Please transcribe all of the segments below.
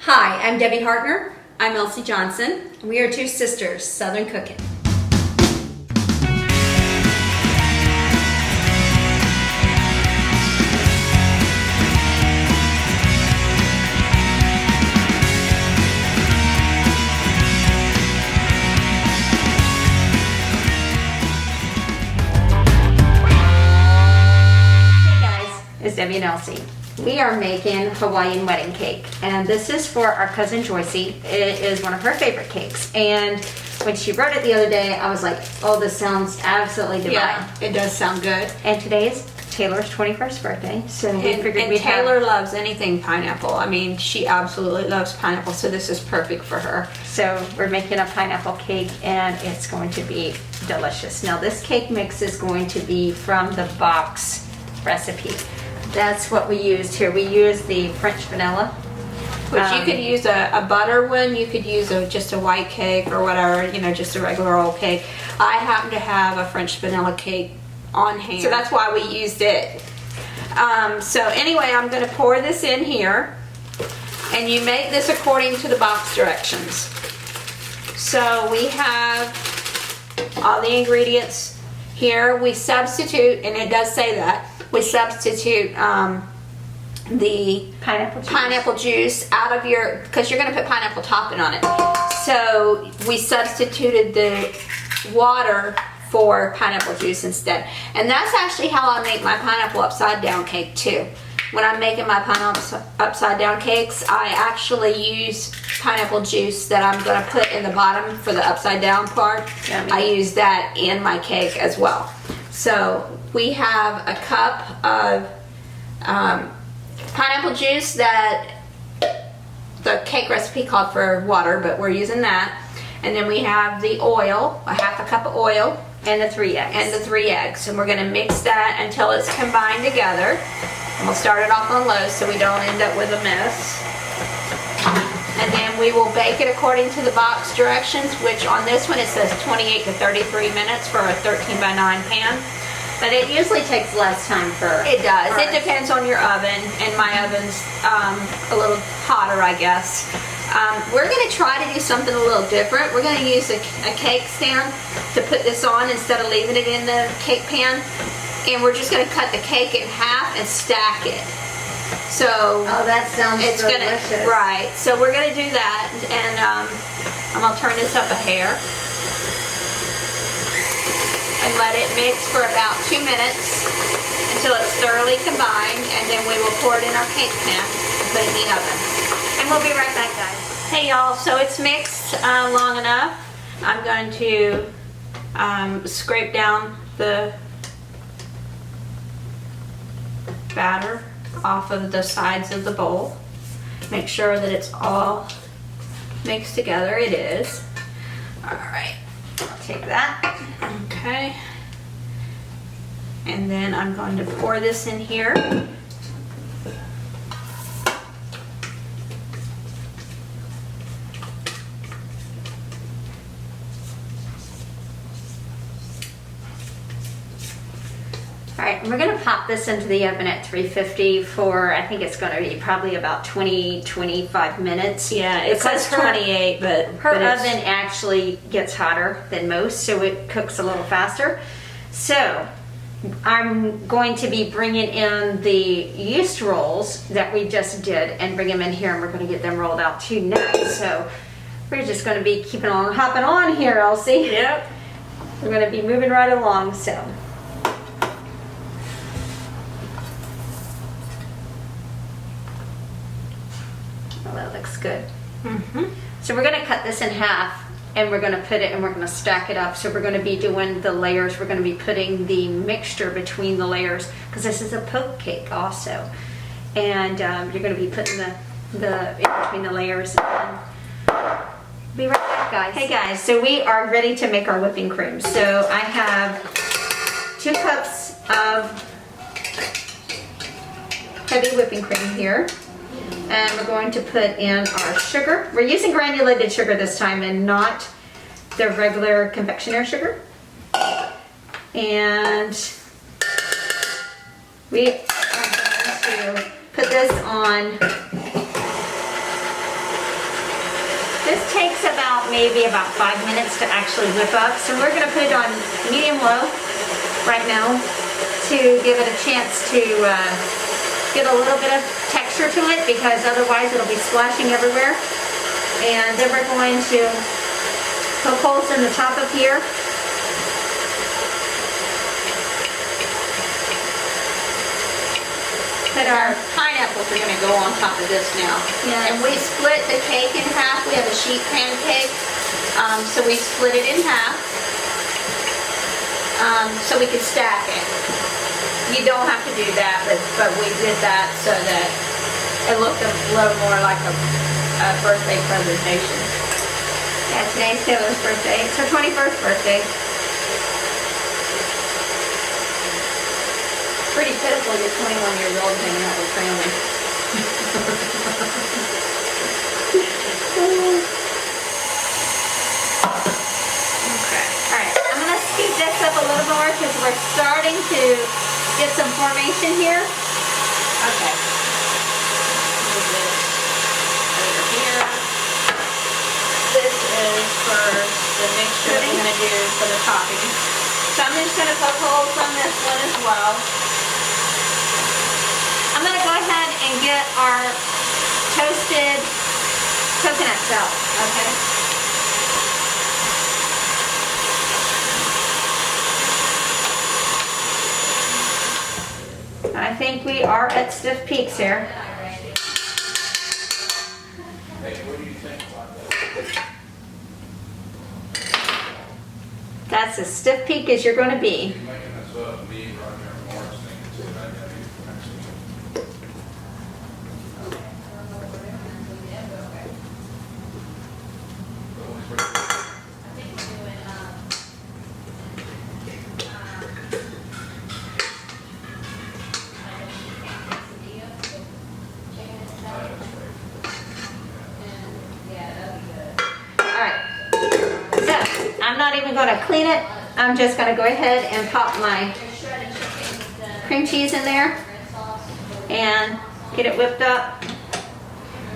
Hi, I'm Debbie Hartner. I'm Elsie Johnson. We are two sisters, Southern Cooking. Hey guys, it's Debbie and Elsie. We are making Hawaiian wedding cake, and this is for our cousin Joyce. It is one of her favorite cakes, and when she wrote it the other day, I was like, oh, this sounds absolutely divine. Yeah, it does sound good. And today is Taylor's 21st birthday, so we figured we'd Taylor loves anything pineapple. I mean, she absolutely loves pineapple, so this is perfect for her. So we're making a pineapple cake, and it's going to be delicious. Now this cake mix is going to be from the box recipe. That's what we used here. We used the French vanilla. Which you could use a butter one, you could use just a white cake or whatever, you know, just a regular old cake. I happen to have a French vanilla cake on hand, so that's why we used it. So anyway, I'm going to pour this in here, and you make this according to the box directions. So we have all the ingredients here. We substitute, and it does say that, we substitute the pineapple juice out of your, because you're going to put pineapple topping on it. So we substituted the water for pineapple juice instead. And that's actually how I make my pineapple upside down cake too. When I'm making my pineapple upside down cakes, I actually use pineapple juice that I'm going to put in the bottom for the upside down part. Yummy. I use that in my cake as well. So we have a cup of pineapple juice that the cake recipe called for water, but we're using that. And then we have the oil, a half a cup of oil. And the 3 eggs. And the 3 eggs. And we're going to mix that until it's combined together. And we'll start it off on low so we don't end up with a mess. And then we will bake it according to the box directions, which on this one it says 28 to 33 minutes for a 13 by 9 pan. But it usually takes less time for it does. It depends on your oven, and my oven's a little hotter, I guess. We're going to try to do something a little different. We're going to use a cake stand to put this on instead of leaving it in the cake pan. And we're just going to cut the cake in half and stack it. So oh, that sounds delicious. Right. So we're going to do that, and I'm going to turn this up a hair and let it mix for about 2 minutes until it's thoroughly combined, and then we will pour it in our cake pan and put it in the oven. And we'll be right back, guys. Hey y'all, so it's mixed long enough. I'm going to scrape down the batter off of the sides of the bowl. Make sure that it's all mixed together. It is. Alright, I'll take that. Okay. And then I'm going to pour this in here. Alright, we're going to pop this into the oven at 350 for, I think it's going to be probably about 20-25 minutes. Yeah, it says 28, but her oven actually gets hotter than most, so it cooks a little faster. So I'm going to be bringing in the yeast rolls that we just did and bring them in here, and we're going to get them rolled out too next. So we're just going to be keeping on, hopping on here, Elsie. Yep. We're going to be moving right along, so. Oh, that looks good. Mm-hmm. So we're going to cut this in half, and we're going to put it, and we're going to stack it up. So we're going to be doing the layers. We're going to be putting the mixture between the layers, because this is a poke cake also. And you're going to be putting the in between the layers. And be right back, guys. Hey guys, so we are ready to make our whipping cream. So I have 2 cups of heavy whipping cream here. And we're going to put in our sugar. We're using granulated sugar this time and not the regular confectioner sugar. And we are going to put this on This takes maybe about 5 minutes to actually whip up. So we're gonna put it on medium-low right now to give it a chance to get a little bit of texture to it, because otherwise it'll be splashing everywhere. And then we're going to poke holes in the top of here. Put Our pineapples are going to go on top of this now. Yes. And we split the cake in half. We have a sheet pancake, so we split it in half so we could stack it. You don't have to do that, but we did that so that it looked a little more like a birthday presentation. Yeah, today's Taylor's birthday. It's her 21st birthday. Pretty pitiful, you're 21 years old hanging out with family. Okay. Alright, I'm going to speed this up a little more because we're starting to get some formation here. Okay. Move this over here. This is for the mixture that we're going to do for the topping. So I'm just going to poke holes on this one as well. I'm going to go ahead and get our toasted coconuts out. Okay. I think we are at stiff peaks here. That's as stiff peak as you're going to be. I'm not even going to clean it. I'm just going to go ahead and pop my cream cheese in there and get it whipped up.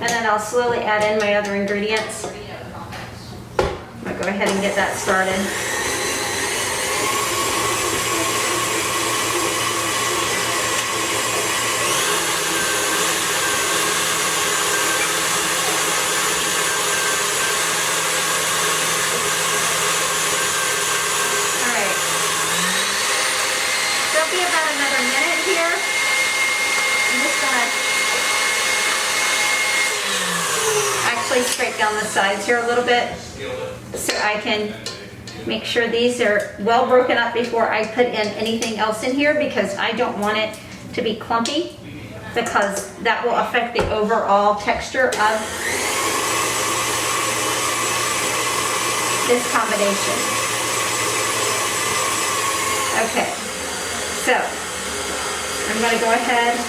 And then I'll slowly add in my other ingredients. I'll go ahead and get that started. Scrape down the sides here a little bit so I can make sure these are well broken up before I put in anything else in here, because I don't want it to be clumpy, because that will affect the overall texture of this combination. Okay, so I'm going to go ahead and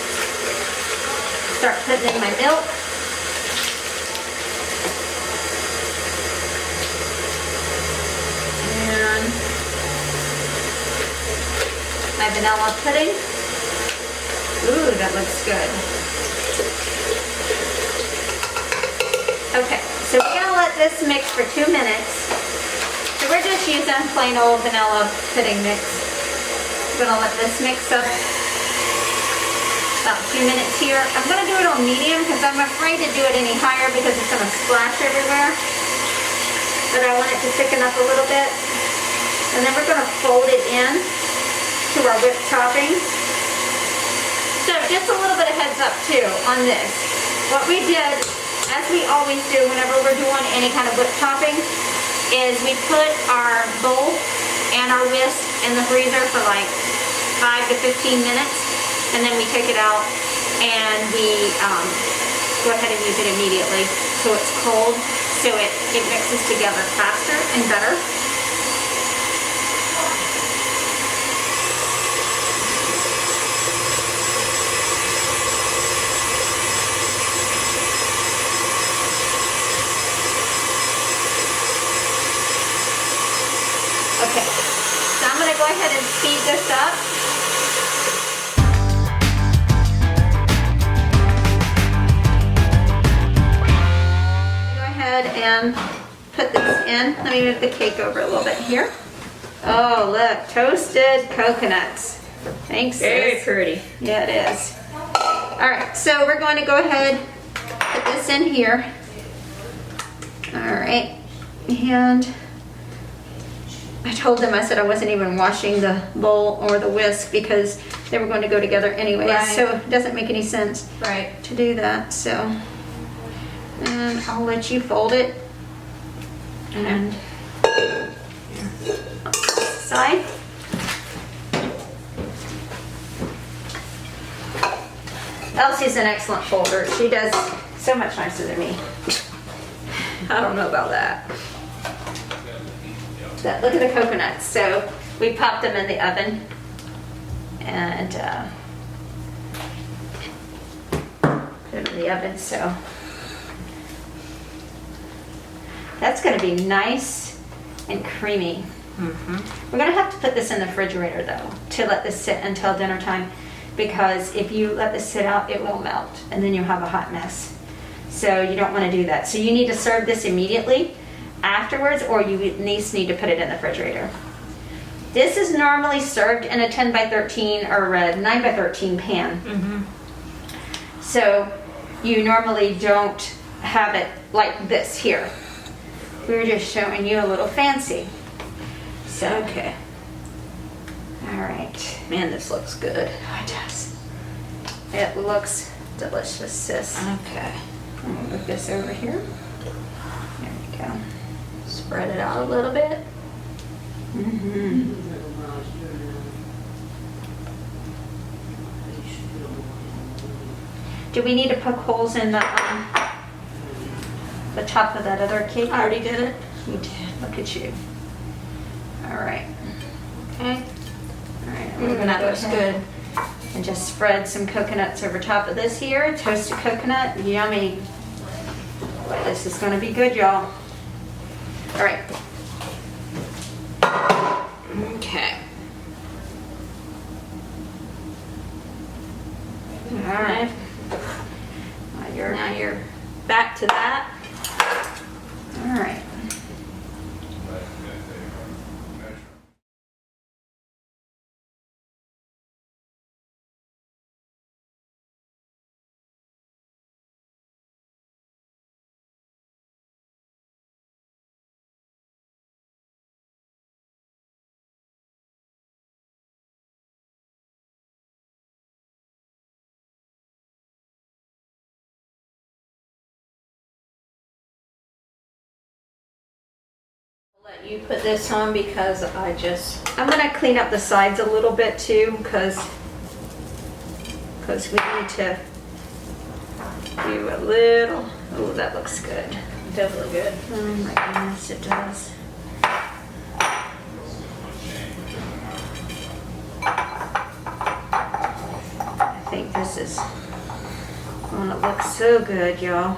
start putting in my milk. My vanilla pudding. Ooh, that looks good. Okay, so we're gonna let this mix for 2 minutes. So we're just using plain old vanilla pudding mix. I'm gonna let this mix up about 2 minutes here. I'm gonna do it on medium because I'm afraid to do it any higher because it's gonna splash everywhere. But I want it to thicken up a little bit. And then we're gonna fold it in to our whipped topping. So just a little bit of heads up too on this. What we did, as we always do whenever we're doing any kind of whipped topping, is we put our bowl and our whisk in the freezer for like 5 to 15 minutes, and then we take it out and we go ahead and use it immediately. So it's cold, so it mixes together faster and better. Okay, so I'm going to go ahead and speed this up. Go ahead ahead and put this in. Let me move the cake over a little bit here. Oh, look, toasted coconuts. Thanks, Very sis. pretty. Yeah, it is. All right, so we're going to go ahead, put this in here. All right, and I told them, I said I wasn't even washing the bowl or the whisk because they were going to go together anyway. Right. So it doesn't make any sense Right. to do that. So, and I'll let you fold it. And side. Elsie's an excellent folder. She does so much nicer than me. I don't know about that. Look at the coconuts. So we popped them in the oven and put them in the oven. So that's going to be nice and creamy. We're going to have to put this in the refrigerator though to let this sit until dinner time, because if you let this sit out, it will melt and then you'll have a hot mess. So you don't want to do that. So you need to serve this immediately afterwards, or you at least need to put it in the refrigerator. This is normally served in a 10 by 13 or a 9 by 13 pan. So you normally don't have it like this here. We were just showing you a little fancy. So, Okay. all right. Man, this looks good. Oh, it does. It looks delicious, sis. Okay. I'm gonna move this over here. There we go. Spread it out a little bit. Do we need to poke holes in the top of that other cake? I already did it. You did. Look at you. All right. Okay. All right. We're gonna That go looks ahead good. and just spread some coconuts over top of this here. Toasted coconut. Yummy. Boy, this is gonna be good, y'all. All right. Okay. All right. Now you're back to that. All right. Let you put this on because I'm gonna clean up the sides a little bit too, because we need to do a little. Oh, that looks good. definitely good. Oh my goodness, it does. I think this is gonna look so good, y'all.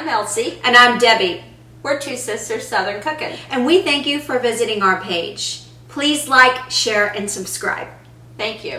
Elsie. And I'm Debbie, We're two sisters Southern cooking. and we thank you for visiting our page. Please like, share, and subscribe. Thank you.